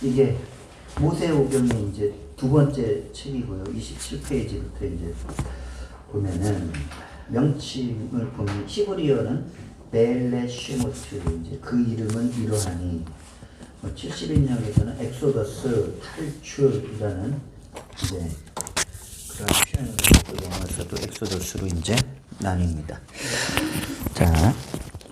이게 모세오경의 이제 두 번째 책이고요. 27페이지부터 이제 보면은 명칭을 보면 히브리어는 벨레쉐모트, 이제 그 이름은 이러하니, 70인역에서는 엑소더스, 탈출이라는 이제 그런 표현을 갖고 영어에서도 엑소더스로 이제 나뉩니다. 자,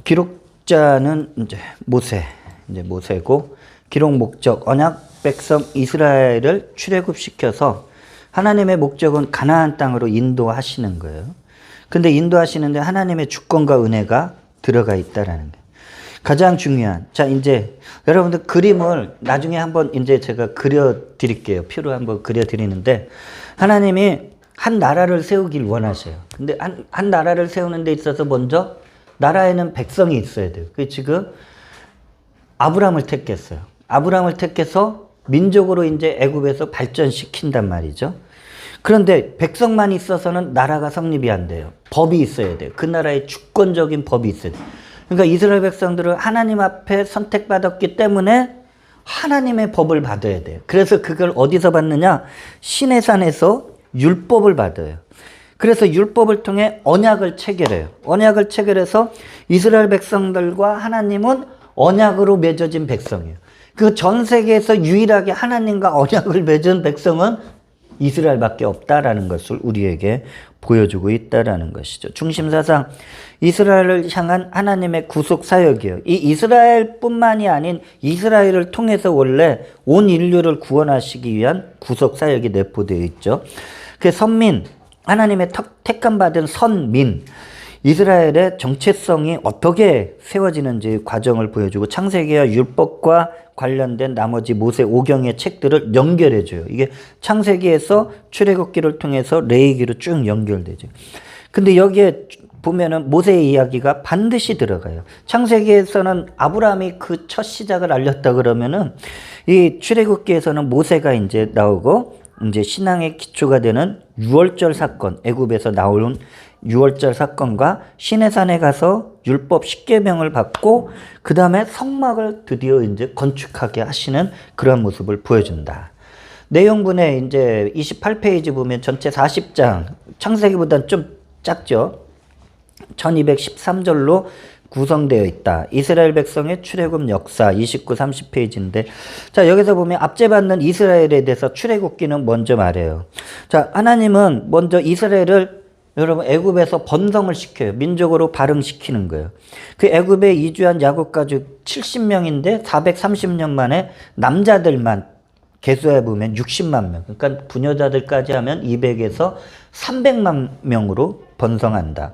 기록자는 이제 모세고, 기록 목적, 언약 백성 이스라엘을 출애굽시켜서 하나님의 목적은 가나안 땅으로 인도하시는 거예요. 근데 인도하시는데 하나님의 주권과 은혜가 들어가 있다라는 거예요. 가장 중요한, 자, 이제 여러분들 그림을 나중에 한번 이제 제가 그려드릴게요. 표로 한번 그려드리는데, 하나님이 한 나라를 세우길 원하셔요. 근데 한 나라를 세우는 데 있어서 먼저 나라에는 백성이 있어야 돼요. 그 지금 아브라함을 택했어요. 아브라함을 택해서 민족으로 이제 애굽에서 발전시킨단 말이죠. 그런데 백성만 있어서는 나라가 성립이 안 돼요. 법이 있어야 돼요. 그 나라의 주권적인 법이 있어야 돼요. 그러니까 이스라엘 백성들은 하나님 앞에 선택받았기 때문에 하나님의 법을 받아야 돼요. 그래서 그걸 어디서 받느냐? 시내산에서 율법을 받아요. 그래서 율법을 통해 언약을 체결해요. 언약을 체결해서 이스라엘 백성들과 하나님은 언약으로 맺어진 백성이에요. 그 전 세계에서 유일하게 하나님과 언약을 맺은 백성은 이스라엘밖에 없다라는 것을 우리에게 보여주고 있다라는 것이죠. 중심사상 이스라엘을 향한 하나님의 구속 사역이에요. 이 이스라엘뿐만이 아닌 이스라엘을 통해서 원래 온 인류를 구원하시기 위한 구속 사역이 내포되어 있죠. 그 선민, 하나님의 택함 받은 선민, 이스라엘의 정체성이 어떻게 세워지는지 과정을 보여주고, 창세기와 율법과 관련된 나머지 모세 오경의 책들을 연결해줘요. 이게 창세기에서 출애굽기를 통해서 레위기로 쭉 연결되죠. 근데 여기에 보면은 모세의 이야기가 반드시 들어가요. 창세기에서는 아브라함이 그 첫 시작을 알렸다 그러면은, 이 출애굽기에서는 모세가 이제 나오고, 이제 신앙의 기초가 되는 유월절 사건, 애굽에서 나오는 유월절 사건과 시내산에 가서 율법 10계명을 받고 그 다음에 성막을 드디어 이제 건축하게 하시는 그런 모습을 보여준다. 내용분에 이제 28페이지 보면 전체 40장, 창세기보다는 좀 작죠. 1213절로 구성되어 있다. 이스라엘 백성의 출애굽 역사 29, 30페이지인데, 자, 여기서 보면 압제받는 이스라엘에 대해서 출애굽기는 먼저 말해요. 자, 하나님은 먼저 이스라엘을 여러분 애굽에서 번성을 시켜요. 민족으로 발흥시키는 거예요. 그 애굽에 이주한 야곱 가족 70명인데 430년 만에 남자들만 개수해 보면 60만 명. 그러니까 부녀자들까지 하면 200에서 300만 명으로 번성한다.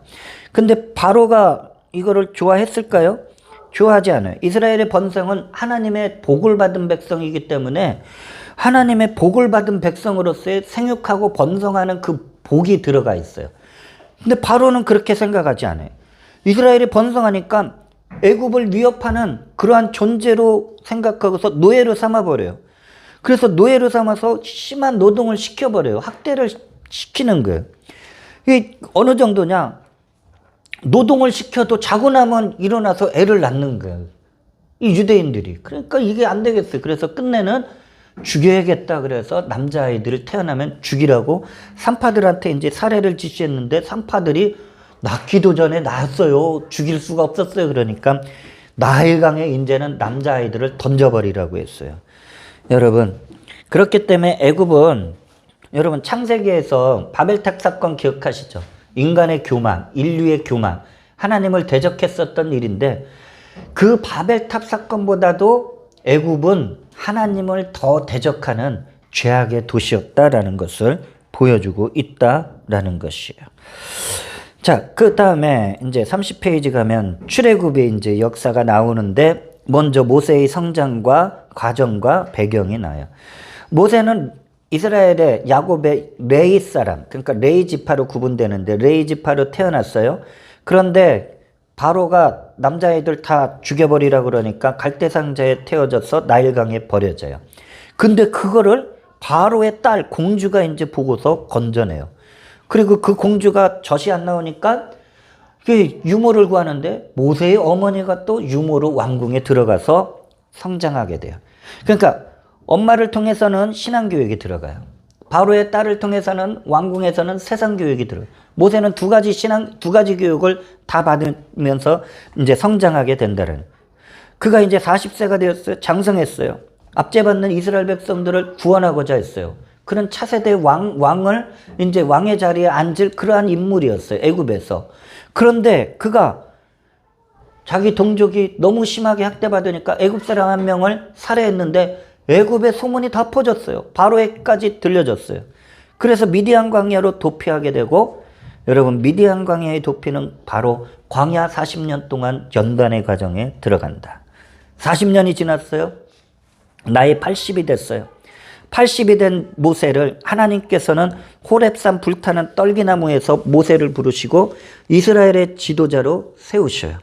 근데 바로가 이거를 좋아했을까요? 좋아하지 않아요. 이스라엘의 번성은 하나님의 복을 받은 백성이기 때문에 하나님의 복을 받은 백성으로서의 생육하고 번성하는 그 복이 들어가 있어요. 근데 바로는 그렇게 생각하지 않아요. 이스라엘이 번성하니까 애굽을 위협하는 그러한 존재로 생각하고서 노예로 삼아버려요. 그래서 노예로 삼아서 심한 노동을 시켜버려요. 학대를 시키는 거예요. 이게 어느 정도냐? 노동을 시켜도 자고 나면 일어나서 애를 낳는 거예요. 이 유대인들이. 그러니까 이게 안 되겠어요. 그래서 끝내는 죽여야겠다. 그래서 남자아이들을 태어나면 죽이라고 산파들한테 이제 사례를 지시했는데, 산파들이 낳기도 전에 낳았어요. 죽일 수가 없었어요. 그러니까 나일강에 이제는 남자아이들을 던져버리라고 했어요. 여러분, 그렇기 때문에 애굽은, 여러분 창세기에서 바벨탑 사건 기억하시죠? 인간의 교만, 인류의 교만, 하나님을 대적했었던 일인데, 그 바벨탑 사건보다도 애굽은 하나님을 더 대적하는 죄악의 도시였다라는 것을 보여주고 있다라는 것이에요. 자, 그 다음에 이제 30페이지 가면 출애굽의 이제 역사가 나오는데, 먼저 모세의 성장과 과정과 배경이 나요. 모세는 이스라엘의 야곱의 레이 사람, 그러니까 레이 지파로 구분되는데 레이 지파로 태어났어요. 그런데 바로가 남자애들 다 죽여버리라 그러니까 갈대상자에 태워져서 나일강에 버려져요. 근데 그거를 바로의 딸 공주가 이제 보고서 건져내요. 그리고 그 공주가 젖이 안 나오니까 유모를 구하는데 모세의 어머니가 또 유모로 왕궁에 들어가서 성장하게 돼요. 그러니까 엄마를 통해서는 신앙교육이 들어가요. 바로의 딸을 통해서는 왕궁에서는 세상교육이 들어가요. 모세는 두 가지 교육을 다 받으면서 이제 성장하게 된다는. 그가 이제 40세가 되었어요. 장성했어요. 압제받는 이스라엘 백성들을 구원하고자 했어요. 그는 차세대 왕을 이제 왕의 자리에 앉을 그러한 인물이었어요. 애굽에서. 그런데 그가 자기 동족이 너무 심하게 학대받으니까 애굽 사람 한 명을 살해했는데 애굽의 소문이 다 퍼졌어요. 바로에까지 들려졌어요. 그래서 미디안 광야로 도피하게 되고, 여러분 미디안 광야의 도피는 바로 광야 40년 동안 연단의 과정에 들어간다. 40년이 지났어요. 나이 80이 됐어요. 80이 된 모세를 하나님께서는 호렙산 불타는 떨기나무에서 모세를 부르시고 이스라엘의 지도자로 세우셔요.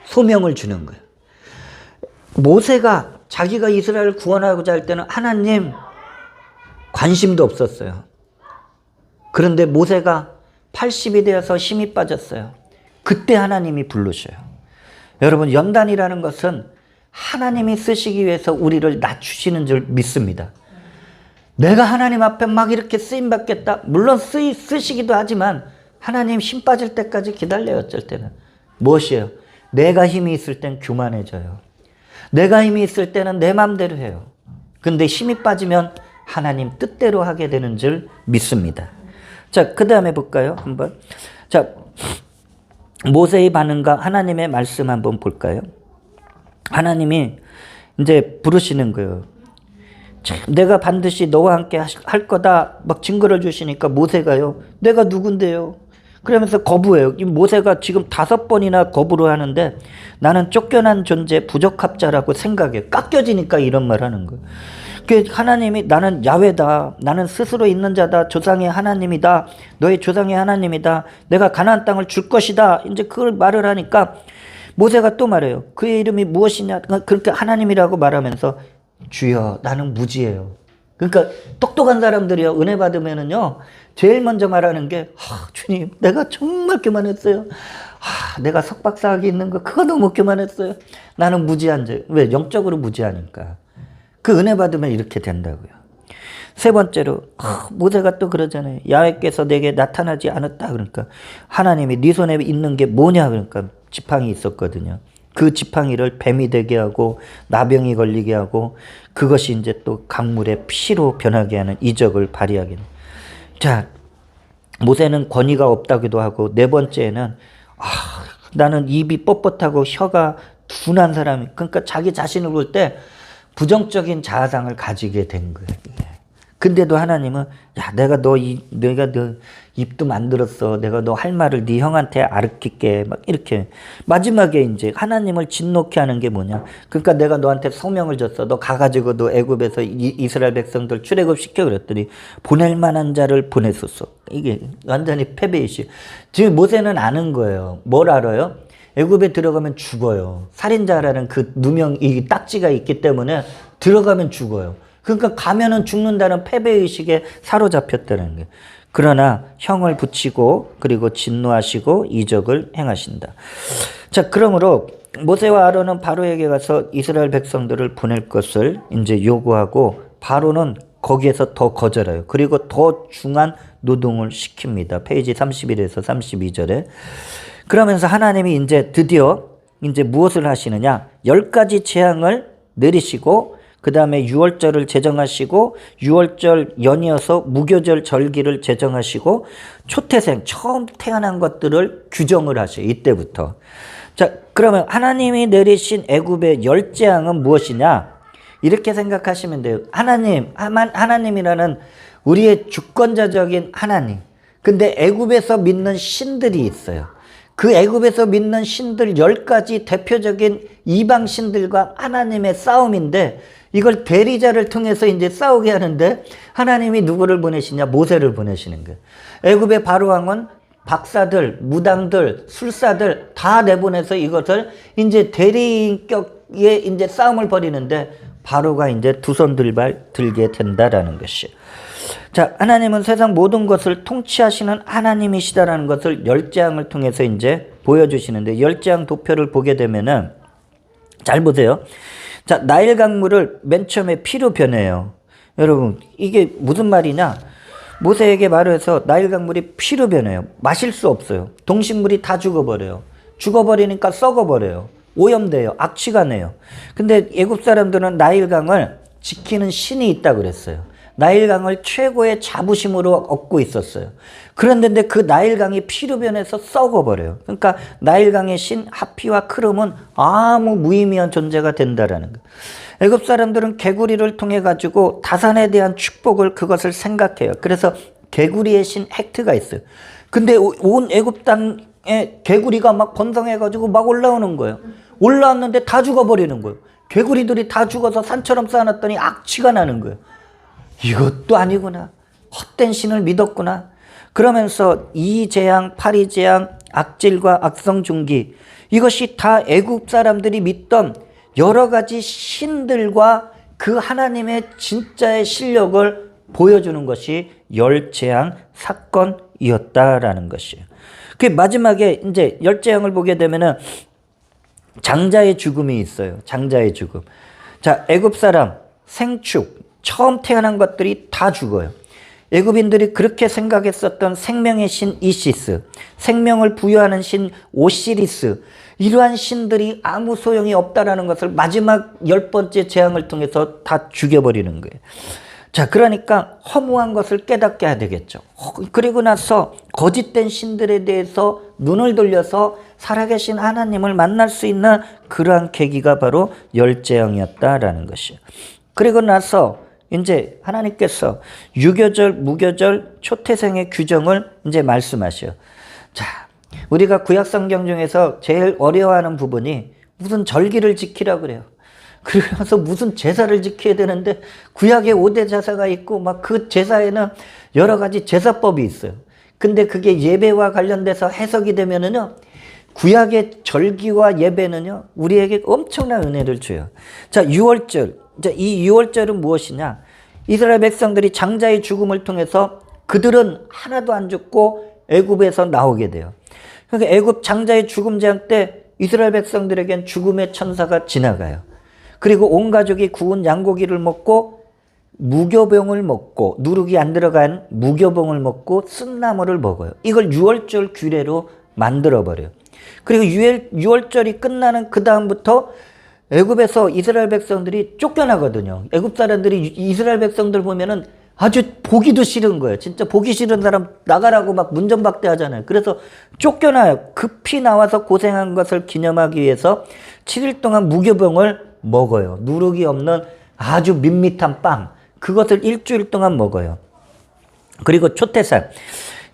소명을 주는 거예요. 모세가 자기가 이스라엘을 구원하고자 할 때는 하나님 관심도 없었어요. 그런데 모세가 80이 되어서 힘이 빠졌어요. 그때 하나님이 부르셔요. 여러분 연단이라는 것은 하나님이 쓰시기 위해서 우리를 낮추시는 줄 믿습니다. 내가 하나님 앞에 막 이렇게 쓰임받겠다. 물론 쓰시기도 하지만 하나님 힘 빠질 때까지 기다려요. 어쩔 때는. 무엇이에요? 내가 힘이 있을 땐 교만해져요. 내가 힘이 있을 때는 내 마음대로 해요. 근데 힘이 빠지면 하나님 뜻대로 하게 되는 줄 믿습니다. 자, 그 다음에 볼까요? 한번. 자, 모세의 반응과 하나님의 말씀 한번 볼까요? 하나님이 이제 부르시는 거예요. 내가 반드시 너와 함께 할 거다 막 증거를 주시니까 모세가요, 내가 누군데요? 그러면서 거부해요. 이 모세가 지금 5번이나 거부를 하는데 나는 쫓겨난 존재 부적합자라고 생각해요. 깎여지니까 이런 말 하는 거예요. 하나님이 나는 야훼다. 나는 스스로 있는 자다. 조상의 하나님이다. 너의 조상의 하나님이다. 내가 가나안 땅을 줄 것이다. 이제 그걸 말을 하니까 모세가 또 말해요. 그의 이름이 무엇이냐? 그렇게 하나님이라고 말하면서 주여 나는 무지해요. 그러니까 똑똑한 사람들이요 은혜 받으면은요 제일 먼저 말하는 게 주님 내가 정말 교만했어요. 내가 석박사학위 있는 거 그거 너무 교만했어요. 나는 무지한 자. 왜? 영적으로 무지하니까. 그 은혜 받으면 이렇게 된다고요. 세 번째로 모세가 또 그러잖아요. 야훼께서 내게 나타나지 않았다. 그러니까 하나님이 네 손에 있는 게 뭐냐. 그러니까 지팡이 있었거든요. 그 지팡이를 뱀이 되게 하고 나병이 걸리게 하고 그것이 이제 또 강물의 피로 변하게 하는 이적을 발휘하게 됩니다. 자, 모세는 권위가 없다기도 하고 네 번째는 나는 입이 뻣뻣하고 혀가 둔한 사람이, 그러니까 자기 자신을 볼 때 부정적인 자아상을 가지게 된 거예요. 근데도 하나님은 내가 너 입도 만들었어. 내가 너 할 말을 네 형한테 가르칠게. 막 이렇게 마지막에 이제 하나님을 진노케 하는 게 뭐냐? 그러니까 내가 너한테 소명을 줬어. 너 가가지고 너 애굽에서 이스라엘 백성들 출애굽 시켜 그랬더니 보낼 만한 자를 보냈었어. 이게 완전히 패배이시. 지금 모세는 아는 거예요. 뭘 알아요? 애굽에 들어가면 죽어요. 살인자라는 그 누명 이 딱지가 있기 때문에 들어가면 죽어요. 그러니까 가면은 죽는다는 패배의식에 사로잡혔다는 거예요. 그러나 형을 붙이고 그리고 진노하시고 이적을 행하신다. 자, 그러므로 모세와 아론은 바로에게 가서 이스라엘 백성들을 보낼 것을 이제 요구하고 바로는 거기에서 더 거절해요. 그리고 더 중한 노동을 시킵니다. 페이지 31에서 32절에. 그러면서 하나님이 이제 드디어 이제 무엇을 하시느냐? 10가지 재앙을 내리시고 그 다음에 6월절을 제정하시고 6월절 연이어서 무교절 절기를 제정하시고 초태생 처음 태어난 것들을 규정을 하셔요. 이때부터. 자, 그러면 하나님이 내리신 애굽의 10재앙은 무엇이냐? 이렇게 생각하시면 돼요. 하나님이라는 우리의 주권자적인 하나님. 근데 애굽에서 믿는 신들이 있어요. 그 애굽에서 믿는 신들 10가지 대표적인 이방 신들과 하나님의 싸움인데 이걸 대리자를 통해서 이제 싸우게 하는데 하나님이 누구를 보내시냐? 모세를 보내시는 거예요. 애굽의 바로왕은 박사들, 무당들, 술사들 다 내보내서 이것을 이제 대리인격의 이제 싸움을 벌이는데 바로가 이제 두 손 들게 된다라는 것이에요. 자, 하나님은 세상 모든 것을 통치하시는 하나님이시다라는 것을 10재앙을 통해서 이제 보여주시는데 10재앙 도표를 보게 되면은 잘 보세요. 자, 나일 강물을 맨 처음에 피로 변해요. 여러분, 이게 무슨 말이냐? 모세에게 말해서 나일 강물이 피로 변해요. 마실 수 없어요. 동식물이 다 죽어버려요. 죽어버리니까 썩어버려요. 오염돼요. 악취가 나요. 근데 애굽 사람들은 나일 강을 지키는 신이 있다 그랬어요. 나일 강을 최고의 자부심으로 얻고 있었어요. 그런데 그 나일 강이 피로 변해서 썩어버려요. 그러니까 나일 강의 신 하피와 크름은 아무 무의미한 존재가 된다라는 거예요. 애굽 사람들은 개구리를 통해 가지고 다산에 대한 축복을 그것을 생각해요. 그래서 개구리의 신 헥트가 있어요. 근데 온 애굽 땅에 개구리가 막 번성해 가지고 막 올라오는 거예요. 올라왔는데 다 죽어버리는 거예요. 개구리들이 다 죽어서 산처럼 쌓아놨더니 악취가 나는 거예요. 이것도 아니구나. 헛된 신을 믿었구나. 그러면서 이재앙, 파리재앙, 악질과 악성중기, 이것이 다 애굽 사람들이 믿던 여러 가지 신들과 그 하나님의 진짜의 실력을 보여주는 것이 열재앙 사건이었다라는 것이에요. 그 마지막에 이제 열재앙을 보게 되면은 장자의 죽음이 있어요. 장자의 죽음. 자, 애굽 사람 생축 처음 태어난 것들이 다 죽어요. 애굽인들이 그렇게 생각했었던 생명의 신 이시스, 생명을 부여하는 신 오시리스, 이러한 신들이 아무 소용이 없다라는 것을 마지막 10번째 재앙을 통해서 다 죽여버리는 거예요. 자, 그러니까 허무한 것을 깨닫게 해야 되겠죠. 그리고 나서 거짓된 신들에 대해서 눈을 돌려서 살아계신 하나님을 만날 수 있는 그러한 계기가 바로 열재앙이었다라는 것이에요. 그리고 나서 이제 하나님께서 유교절, 무교절, 초태생의 규정을 이제 말씀하셔요. 자, 우리가 구약 성경 중에서 제일 어려워하는 부분이 무슨 절기를 지키라 그래요. 그래서 무슨 제사를 지켜야 되는데 구약에 5대 제사가 있고 막 그 제사에는 여러 가지 제사법이 있어요. 근데 그게 예배와 관련돼서 해석이 되면은요, 구약의 절기와 예배는요, 우리에게 엄청난 은혜를 줘요. 자, 유월절. 자, 이 유월절은 무엇이냐? 이스라엘 백성들이 장자의 죽음을 통해서 그들은 하나도 안 죽고 애굽에서 나오게 돼요. 그러니까 애굽 장자의 죽음 재앙 때 이스라엘 백성들에겐 죽음의 천사가 지나가요. 그리고 온 가족이 구운 양고기를 먹고 무교병을 먹고, 누룩이 안 들어간 무교병을 먹고 쓴나물을 먹어요. 이걸 유월절 규례로 만들어버려요. 그리고 유월절이 끝나는 그 다음부터 애굽에서 이스라엘 백성들이 쫓겨나거든요. 애굽 사람들이 이스라엘 백성들 보면은 아주 보기도 싫은 거예요. 진짜 보기 싫은 사람 나가라고 막 문전박대 하잖아요. 그래서 쫓겨나요. 급히 나와서 고생한 것을 기념하기 위해서 7일 동안 무교병을 먹어요. 누룩이 없는 아주 밋밋한 빵, 그것을 일주일 동안 먹어요. 그리고 초태생.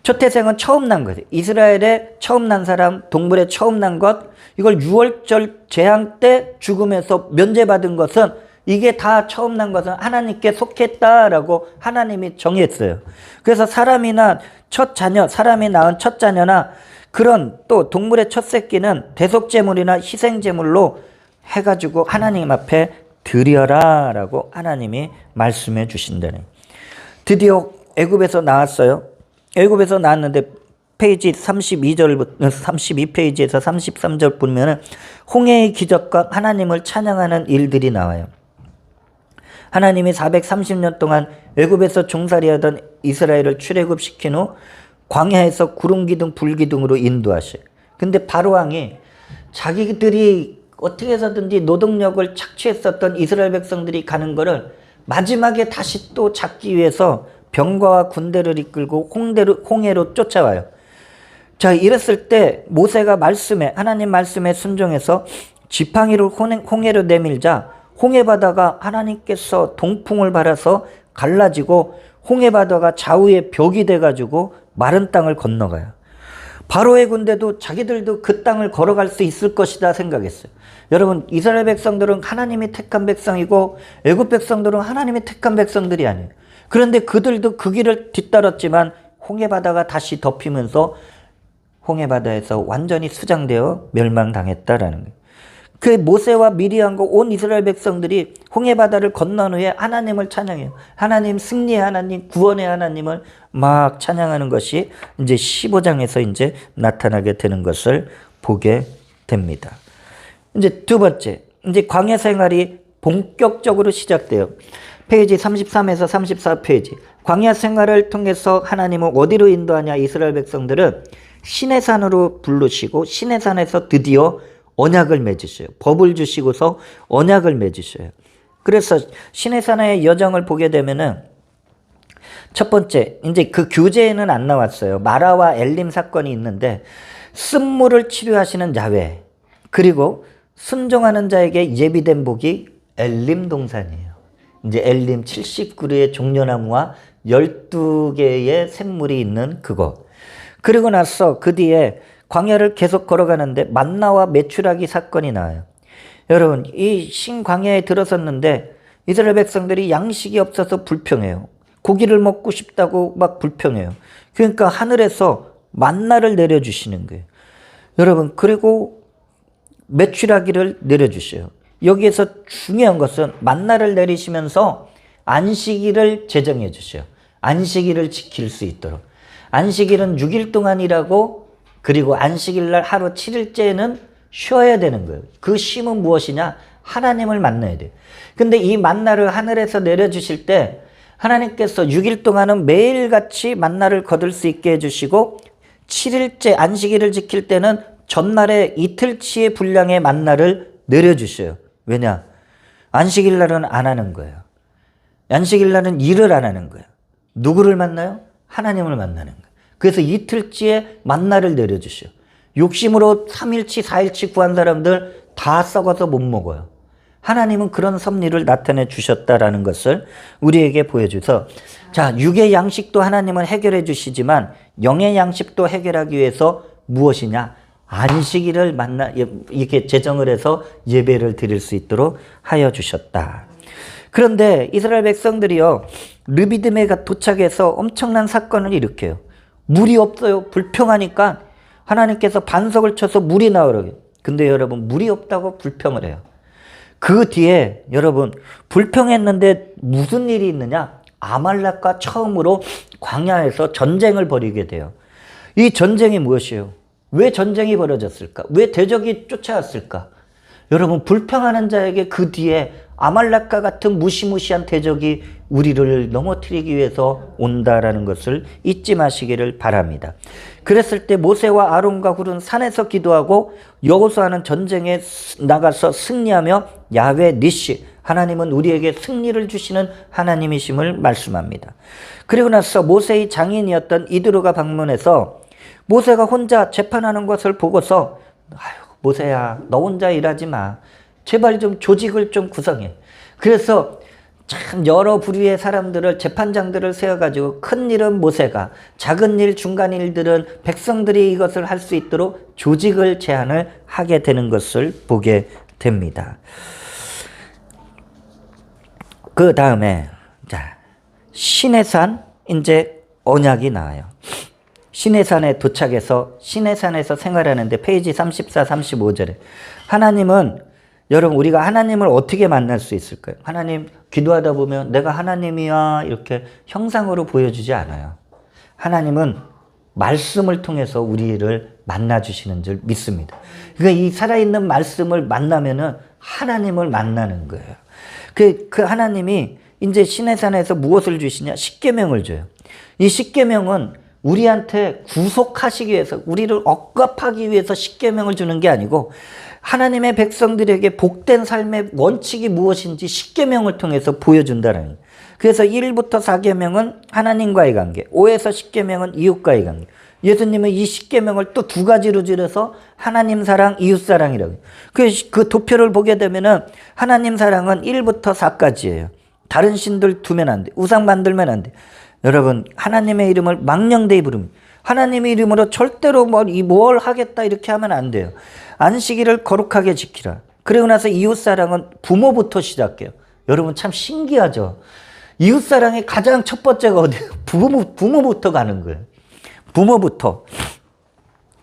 초태생은 처음 난 거예요. 이스라엘에 처음 난 사람, 동물에 처음 난 것, 이걸 유월절 재앙 때 죽음에서 면제받은 것은, 이게 다 처음 난 것은 하나님께 속했다라고 하나님이 정했어요. 그래서 사람이 낳은 첫 자녀나 그런 또 동물의 첫 새끼는 대속제물이나 희생제물로 해가지고 하나님 앞에 드려라 라고 하나님이 말씀해 주신다는. 드디어 애굽에서 나왔어요. 애굽에서 나왔는데 페이지 32페이지에서 33절 보면 홍해의 기적과 하나님을 찬양하는 일들이 나와요. 하나님이 430년 동안 애굽에서 종살이하던 이스라엘을 출애굽시킨 후 광야에서 구름기둥 불기둥으로 인도하셔요. 근데 바로왕이 자기들이 어떻게 해서든지 노동력을 착취했었던 이스라엘 백성들이 가는 거를 마지막에 다시 또 잡기 위해서 병거와 군대를 이끌고 홍해로 쫓아와요. 자, 이랬을 때 모세가 하나님 말씀에 순종해서 지팡이를 홍해로 내밀자 홍해바다가 하나님께서 동풍을 발아서 갈라지고 홍해바다가 좌우에 벽이 돼가지고 마른 땅을 건너가요. 바로의 군대도 자기들도 그 땅을 걸어갈 수 있을 것이다 생각했어요. 여러분, 이스라엘 백성들은 하나님이 택한 백성이고 애굽 백성들은 하나님이 택한 백성들이 아니에요. 그런데 그들도 그 길을 뒤따랐지만 홍해바다가 다시 덮이면서 홍해바다에서 완전히 수장되어 멸망당했다라는 거예요. 그 모세와 미리암과 온 이스라엘 백성들이 홍해바다를 건넌 후에 하나님을 찬양해요. 하나님, 승리의 하나님, 구원의 하나님을 막 찬양하는 것이 이제 15장에서 이제 나타나게 되는 것을 보게 됩니다. 이제 두 번째, 이제 광야 생활이 본격적으로 시작돼요. 페이지 33에서 34페이지. 광야 생활을 통해서 하나님은 어디로 인도하냐? 이스라엘 백성들은 시내산으로 부르시고 시내산에서 드디어 언약을 맺으셔요. 법을 주시고서 언약을 맺으셔요. 그래서 시내산의 여정을 보게 되면은 첫 번째, 이제 그 교재에는 안 나왔어요. 마라와 엘림 사건이 있는데 쓴물을 치료하시는 야훼, 그리고 순종하는 자에게 예비된 복이 엘림 동산이에요. 이제 엘림 70그루의 종려나무와 12개의 샘물이 있는 그거. 그리고 나서 그 뒤에 광야를 계속 걸어가는데 만나와 메추라기 사건이 나와요. 여러분, 이 신광야에 들어섰는데 이스라엘 백성들이 양식이 없어서 불평해요. 고기를 먹고 싶다고 막 불평해요. 그러니까 하늘에서 만나를 내려주시는 거예요. 여러분, 그리고 메추라기를 내려주셔요. 여기에서 중요한 것은 만나를 내리시면서 안식일을 제정해 주셔요. 안식일을 지킬 수 있도록. 안식일은 6일 동안 일하고, 그리고 안식일 날 하루 7일째는 쉬어야 되는 거예요. 그 쉼은 무엇이냐? 하나님을 만나야 돼요. 근데 이 만나를 하늘에서 내려주실 때 하나님께서 6일 동안은 매일같이 만나를 거둘 수 있게 해주시고 7일째 안식일을 지킬 때는 전날에 이틀치의 분량의 만나를 내려주셔요. 왜냐? 안식일 날은 안 하는 거예요. 안식일 날은 일을 안 하는 거예요. 누구를 만나요? 하나님을 만나는 거예요. 그래서 이틀치의 만나를 내려주셔요. 욕심으로 3일치 4일치 구한 사람들 다 썩어서 못 먹어요. 하나님은 그런 섭리를 나타내 주셨다라는 것을 우리에게 보여줘서, 자, 육의 양식도 하나님은 해결해 주시지만 영의 양식도 해결하기 위해서 무엇이냐? 안식일을 만나 이렇게 제정을 해서 예배를 드릴 수 있도록 하여 주셨다. 그런데 이스라엘 백성들이요, 르비딤에 도착해서 엄청난 사건을 일으켜요. 물이 없어요. 불평하니까 하나님께서 반석을 쳐서 물이 나오라고요. 근데 여러분, 물이 없다고 불평을 해요. 그 뒤에 여러분, 불평했는데 무슨 일이 있느냐? 아말렉과 처음으로 광야에서 전쟁을 벌이게 돼요. 이 전쟁이 무엇이에요? 왜 전쟁이 벌어졌을까? 왜 대적이 쫓아왔을까? 여러분, 불평하는 자에게 그 뒤에 아말렉과 같은 무시무시한 대적이 우리를 넘어뜨리기 위해서 온다라는 것을 잊지 마시기를 바랍니다. 그랬을 때 모세와 아론과 훌은 산에서 기도하고 여호수아는 전쟁에 나가서 승리하며 야훼 니시, 하나님은 우리에게 승리를 주시는 하나님이심을 말씀합니다. 그리고 나서 모세의 장인이었던 이드로가 방문해서 모세가 혼자 재판하는 것을 보고서, 아유, 모세야, 너 혼자 일하지 마. 제발 좀 조직을 좀 구성해. 그래서 참 여러 부류의 사람들을, 재판장들을 세워가지고 큰 일은 모세가, 작은 일, 중간 일들은 백성들이 이것을 할 수 있도록 조직을 제안을 하게 되는 것을 보게 됩니다. 그 다음에 자, 시내산 이제 언약이 나와요. 시내산에 도착해서 시내산에서 생활하는데 페이지 34, 35절에 하나님은, 여러분, 우리가 하나님을 어떻게 만날 수 있을까요? 하나님 기도하다 보면 내가 하나님이야 이렇게 형상으로 보여주지 않아요. 하나님은 말씀을 통해서 우리를 만나주시는 줄 믿습니다. 그러니까 이 살아있는 말씀을 만나면은 하나님을 만나는 거예요. 그 하나님이 이제 시내산에서 무엇을 주시냐? 십계명을 줘요. 이 십계명은 우리한테 구속하시기 위해서, 우리를 억압하기 위해서 십계명을 주는 게 아니고 하나님의 백성들에게 복된 삶의 원칙이 무엇인지 십계명을 통해서 보여준다는 거예요. 그래서 1부터 4계명은 하나님과의 관계, 5에서 10계명은 이웃과의 관계. 예수님은 이 십계명을 또 두 가지로 줄여서 하나님 사랑, 이웃 사랑이라고 해요. 그 도표를 보게 되면은 하나님 사랑은 1부터 4까지예요. 다른 신들 두면 안 돼. 우상 만들면 안 돼. 여러분, 하나님의 이름을 망령되이 부릅니다. 하나님의 이름으로 절대로 뭘 하겠다 이렇게 하면 안 돼요. 안식일을 거룩하게 지키라. 그리고 나서 이웃사랑은 부모부터 시작해요. 여러분, 참 신기하죠? 이웃사랑의 가장 첫 번째가 어디예요? 부모부터 가는 거예요. 부모부터.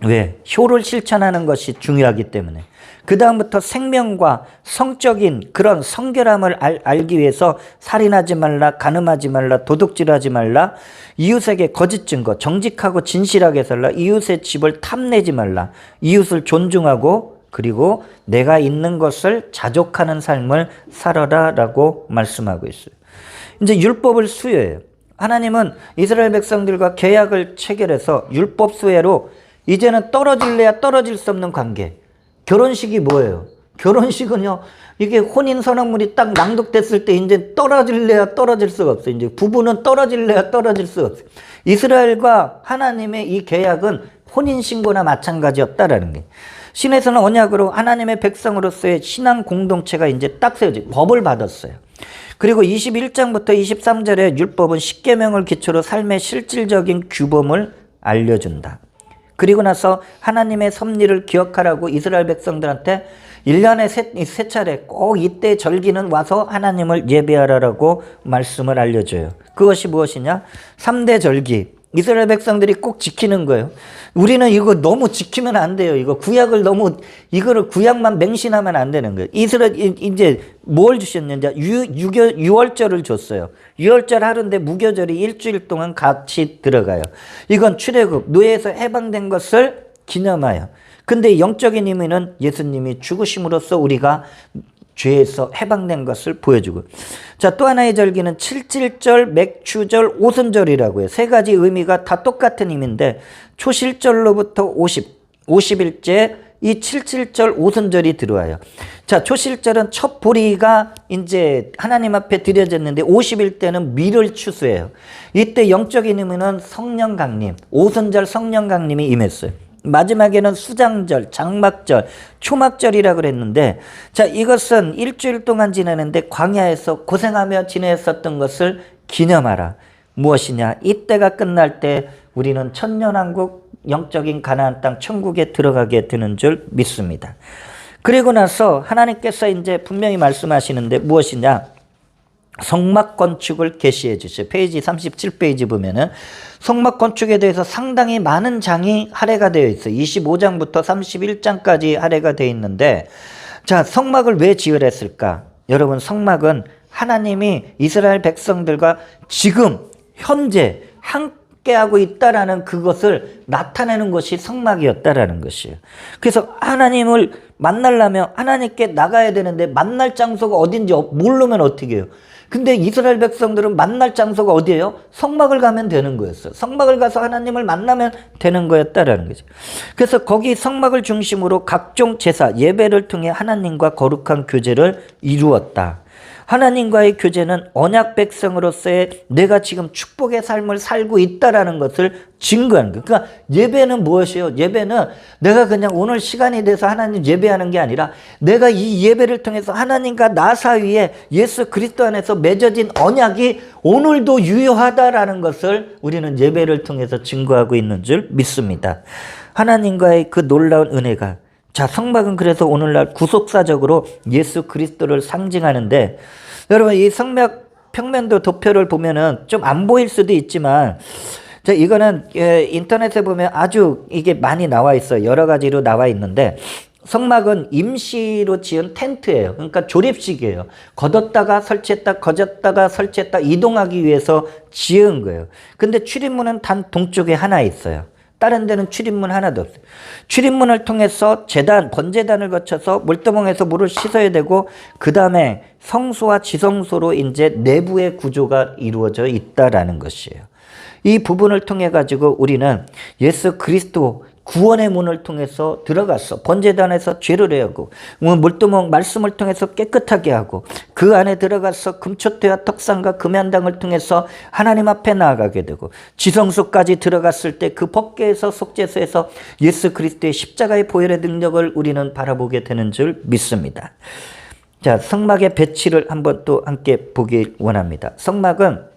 왜? 효를 실천하는 것이 중요하기 때문에. 그 다음부터 생명과 성적인 그런 성결함을 알기 위해서 살인하지 말라, 간음하지 말라, 도둑질하지 말라, 이웃에게 거짓 증거, 정직하고 진실하게 살라, 이웃의 집을 탐내지 말라, 이웃을 존중하고 그리고 내가 있는 것을 자족하는 삶을 살아라 라고 말씀하고 있어요. 이제 율법을 수여해요. 하나님은 이스라엘 백성들과 계약을 체결해서 율법 수여로 이제는 떨어질래야 떨어질 수 없는 관계. 결혼식이 뭐예요? 결혼식은요, 이게 혼인선언문이 딱 낭독됐을 때 이제 떨어질래야 떨어질 수가 없어요. 이제 부부는 떨어질래야 떨어질 수가 없어요. 이스라엘과 하나님의 이 계약은 혼인신고나 마찬가지였다라는 게. 신에서는 언약으로 하나님의 백성으로서의 신앙 공동체가 이제 딱 세워지고 법을 받았어요. 그리고 21장부터 23절의 율법은 십계명을 기초로 삶의 실질적인 규범을 알려준다. 그리고 나서 하나님의 섭리를 기억하라고 이스라엘 백성들한테 1년에 세 차례 꼭 이때 절기는 와서 하나님을 예배하라라고 말씀을 알려줘요. 그것이 무엇이냐? 3대 절기. 이스라엘 백성들이 꼭 지키는 거예요. 우리는 이거 너무 지키면 안 돼요. 이거 구약을 너무, 이거를 구약만 맹신하면 안 되는 거예요. 이스라엘, 이제 뭘 주셨는지, 유월절을 줬어요. 유월절 하루인데 무교절이 일주일 동안 같이 들어가요. 이건 출애굽, 노예에서 해방된 것을 기념하여. 근데 영적인 의미는 예수님이 죽으심으로써 우리가 죄에서 해방된 것을 보여주고. 자, 또 하나의 절기는 칠칠절, 맥추절, 오순절이라고 해요. 세 가지 의미가 다 똑같은 의미인데 초실절로부터 50일째 이 칠칠절 오순절이 들어와요. 자, 초실절은 첫 보리가 이제 하나님 앞에 드려졌는데 50일 때는 밀을 추수해요. 이때 영적인 의미는 성령 강림, 오순절 성령 강림이 임했어요. 마지막에는 수장절, 장막절, 초막절이라고 그랬는데, 자, 이것은 일주일 동안 지내는데 광야에서 고생하며 지냈었던 것을 기념하라. 무엇이냐? 이때가 끝날 때 우리는 천년왕국, 영적인 가나안 땅 천국에 들어가게 되는 줄 믿습니다. 그리고 나서 하나님께서 이제 분명히 말씀하시는데 무엇이냐? 성막 건축을 계시해 주시죠. 페이지 37페이지 보면은 성막 건축에 대해서 상당히 많은 장이 할애가 되어 있어요. 25장부터 31장까지 할애가 되어 있는데, 자, 성막을 왜 지으랬을까? 여러분, 성막은 하나님이 이스라엘 백성들과 지금 현재 함께하고 있다라는 그것을 나타내는 것이 성막이었다라는 것이에요. 그래서 하나님을 만나려면 하나님께 나가야 되는데 만날 장소가 어딘지 모르면 어떻게 해요? 근데 이스라엘 백성들은 만날 장소가 어디예요? 성막을 가면 되는 거였어요. 성막을 가서 하나님을 만나면 되는 거였다라는 거죠. 그래서 거기 성막을 중심으로 각종 제사, 예배를 통해 하나님과 거룩한 교제를 이루었다. 하나님과의 교제는 언약 백성으로서의 내가 지금 축복의 삶을 살고 있다라는 것을 증거하는 거예요. 그러니까 예배는 무엇이에요? 예배는 내가 그냥 오늘 시간이 돼서 하나님 예배하는 게 아니라 내가 이 예배를 통해서 하나님과 나 사이에 예수 그리스도 안에서 맺어진 언약이 오늘도 유효하다라는 것을 우리는 예배를 통해서 증거하고 있는 줄 믿습니다. 하나님과의 그 놀라운 은혜가, 자, 성막은 그래서 오늘날 구속사적으로 예수 그리스도를 상징하는데, 여러분, 이 성막 평면도 도표를 보면은 좀 안 보일 수도 있지만, 자, 이거는 인터넷에 보면 아주 이게 많이 나와 있어요. 여러 가지로 나와 있는데, 성막은 임시로 지은 텐트예요. 그러니까 조립식이에요. 걷었다가 설치했다, 걷었다가 설치했다 이동하기 위해서 지은 거예요. 근데 출입문은 단 동쪽에 하나 있어요. 다른 데는 출입문 하나도 없어요. 출입문을 통해서 번제단을 거쳐서 물두멍에서 물을 씻어야 되고, 그 다음에 성소와 지성소로 이제 내부의 구조가 이루어져 있다라는 것이에요. 이 부분을 통해 가지고 우리는 예수 그리스도 구원의 문을 통해서 들어갔어. 번제단에서 죄를 해하고, 물두멍 말씀을 통해서 깨끗하게 하고, 그 안에 들어가서 금초대와 턱상과 금연당을 통해서 하나님 앞에 나아가게 되고, 지성소까지 들어갔을 때 그 법궤에서 속죄소에서 예수 그리스도의 십자가의 보혈의 능력을 우리는 바라보게 되는 줄 믿습니다. 자, 성막의 배치를 한번 또 함께 보길 원합니다. 성막은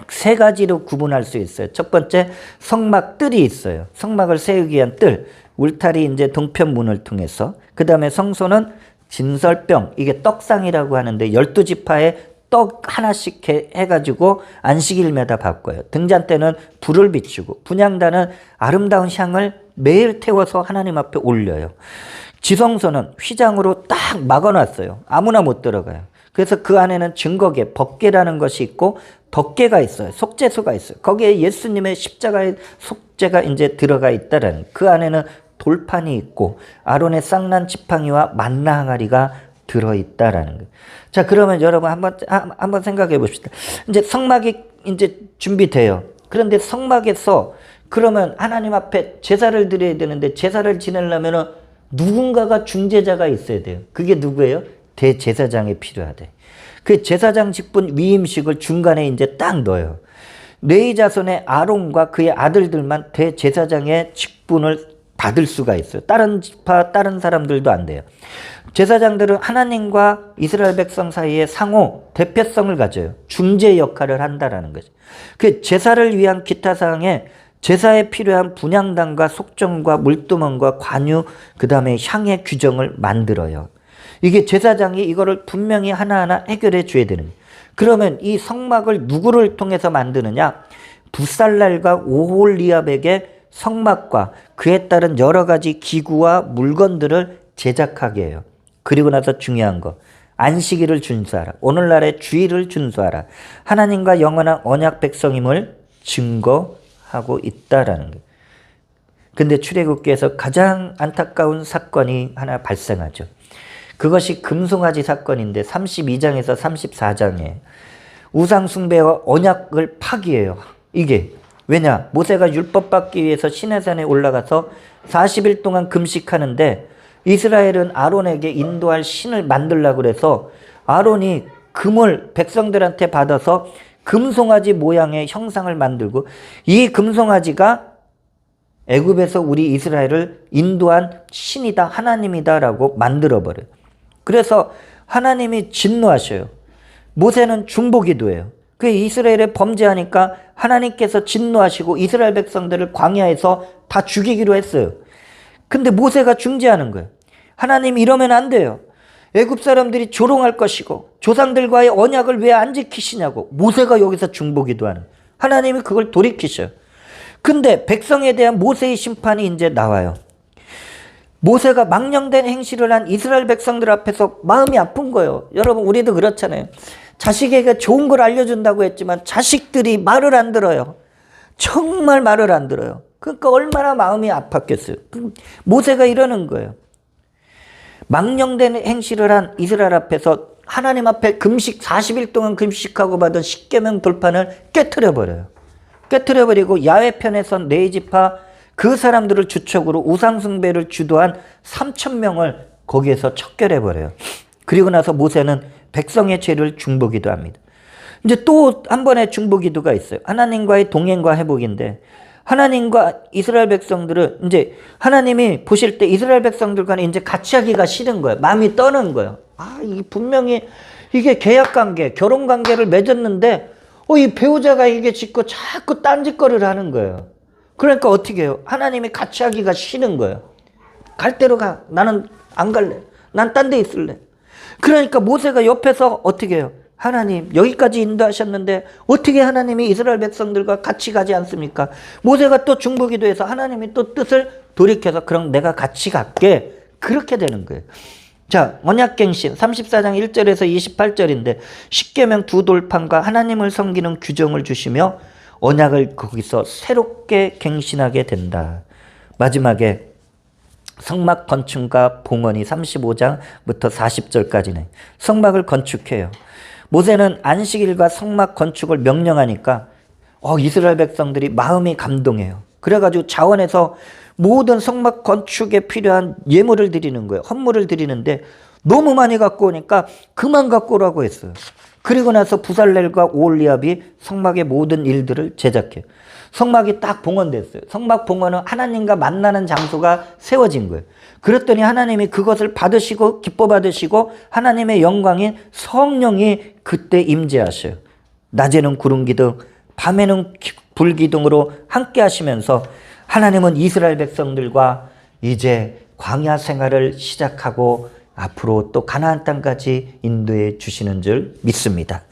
세 가지로 구분할 수 있어요. 첫 번째, 성막 뜰이 있어요. 성막을 세우기 위한 뜰, 울타리 이제 동편문을 통해서. 그 다음에 성소는 진설병, 이게 떡상이라고 하는데 12지파에 떡 하나씩 해가지고 안식일마다 바꿔요. 등잔대는 불을 비추고, 분향단은 아름다운 향을 매일 태워서 하나님 앞에 올려요. 지성소는 휘장으로 딱 막아놨어요. 아무나 못 들어가요. 그래서 그 안에는 증거계, 법궤라는 것이 있고 덕궤가 있어요. 속죄소가 있어요. 거기에 예수님의 십자가의 속죄가 이제 들어가 있다라는, 그 안에는 돌판이 있고 아론의 쌍난 지팡이와 만나 항아리가 들어있다라는 거예요. 자, 그러면 여러분 한번 생각해 봅시다. 이제 성막이 이제 준비돼요. 그런데 성막에서 그러면 하나님 앞에 제사를 드려야 되는데 제사를 지내려면 누군가가 중재자가 있어야 돼요. 그게 누구예요? 대제사장이 필요하대. 그 제사장 직분 위임식을 중간에 이제 딱 넣어요. 레위 자손의 아론과 그의 아들들만 대제사장의 직분을 받을 수가 있어요. 다른 지파, 다른 사람들도 안 돼요. 제사장들은 하나님과 이스라엘 백성 사이에 상호 대표성을 가져요. 중재 역할을 한다라는 거죠. 그 제사를 위한 기타 사항에 제사에 필요한 분향단과 속정과 물두멍과 관유, 그 다음에 향의 규정을 만들어요. 이게 제사장이 이거를 분명히 하나하나 해결해 줘야 되는 거예요. 그러면 이 성막을 누구를 통해서 만드느냐? 부살랄과 오홀리압에게 성막과 그에 따른 여러 가지 기구와 물건들을 제작하게 해요. 그리고 나서 중요한 거, 안식일을 준수하라. 오늘날의 주일을 준수하라. 하나님과 영원한 언약 백성임을 증거하고 있다라는 거예요. 근데 출애굽기에서 가장 안타까운 사건이 하나 발생하죠. 그것이 금송아지 사건인데 32장에서 34장에 우상 숭배와 언약을 파기해요. 이게 왜냐? 모세가 율법 받기 위해서 시내산에 올라가서 40일 동안 금식하는데 이스라엘은 아론에게 인도할 신을 만들려고 그래서 아론이 금을 백성들한테 받아서 금송아지 모양의 형상을 만들고 이 금송아지가 애굽에서 우리 이스라엘을 인도한 신이다, 하나님이다라고 만들어버려요. 그래서 하나님이 진노하셔요. 모세는 중보기도해요. 그 이스라엘에 범죄하니까 하나님께서 진노하시고 이스라엘 백성들을 광야에서 다 죽이기로 했어요. 근데 모세가 중재하는 거예요. 하나님 이러면 안 돼요. 애굽 사람들이 조롱할 것이고 조상들과의 언약을 왜 안 지키시냐고 모세가 여기서 중보기도하는 거예요. 하나님이 그걸 돌이키셔요. 근데 백성에 대한 모세의 심판이 이제 나와요. 모세가 망령된 행실을 한 이스라엘 백성들 앞에서 마음이 아픈 거예요. 여러분 우리도 그렇잖아요. 자식에게 좋은 걸 알려준다고 했지만 자식들이 말을 안 들어요. 정말 말을 안 들어요. 그러니까 얼마나 마음이 아팠겠어요. 모세가 이러는 거예요. 망령된 행실을 한 이스라엘 앞에서 하나님 앞에 금식 40일 동안 금식하고 받은 십계명 돌판을 깨트려버려요. 깨트려버리고 야외 편에 선 네 지파 그 사람들을 주축으로 우상숭배를 주도한 3,000명을 거기에서 척결해버려요. 그리고 나서 모세는 백성의 죄를 중보기도 합니다. 이제 또 한 번의 중보기도가 있어요. 하나님과의 동행과 회복인데 하나님과 이스라엘 백성들은 이제 하나님이 보실 때 이스라엘 백성들과는 이제 같이 하기가 싫은 거예요. 마음이 떠는 거예요. 이 분명히 이게 계약관계, 결혼관계를 맺었는데 이 배우자가 이게 짓고 자꾸 딴짓거리를 하는 거예요. 그러니까 어떻게 해요? 하나님이 같이 하기가 싫은 거예요. 갈 대로 가. 나는 안 갈래. 난 딴 데 있을래. 그러니까 모세가 옆에서 어떻게 해요? 하나님 여기까지 인도하셨는데 어떻게 하나님이 이스라엘 백성들과 같이 가지 않습니까? 모세가 또 중보기도해서 하나님이 또 뜻을 돌이켜서 그럼 내가 같이 갈게. 그렇게 되는 거예요. 자, 언약갱신 34장 1절에서 28절인데 십계명 두 돌판과 하나님을 섬기는 규정을 주시며 언약을 거기서 새롭게 갱신하게 된다. 마지막에 성막 건축과 봉헌이 35장부터 40절까지네. 성막을 건축해요. 모세는 안식일과 성막 건축을 명령하니까 이스라엘 백성들이 마음이 감동해요. 그래가지고 자원에서 모든 성막 건축에 필요한 예물을 드리는 거예요. 헌물을 드리는데 너무 많이 갖고 오니까 그만 갖고 오라고 했어요. 그리고 나서 부살렐과 오홀리압이 성막의 모든 일들을 제작해요. 성막이 딱 봉헌됐어요. 성막 봉헌은 하나님과 만나는 장소가 세워진 거예요. 그랬더니 하나님이 그것을 받으시고 기뻐 받으시고 하나님의 영광인 성령이 그때 임재하셔요. 낮에는 구름 기둥, 밤에는 불 기둥으로 함께 하시면서 하나님은 이스라엘 백성들과 이제 광야 생활을 시작하고 앞으로 또 가나안 땅까지 인도해 주시는 줄 믿습니다.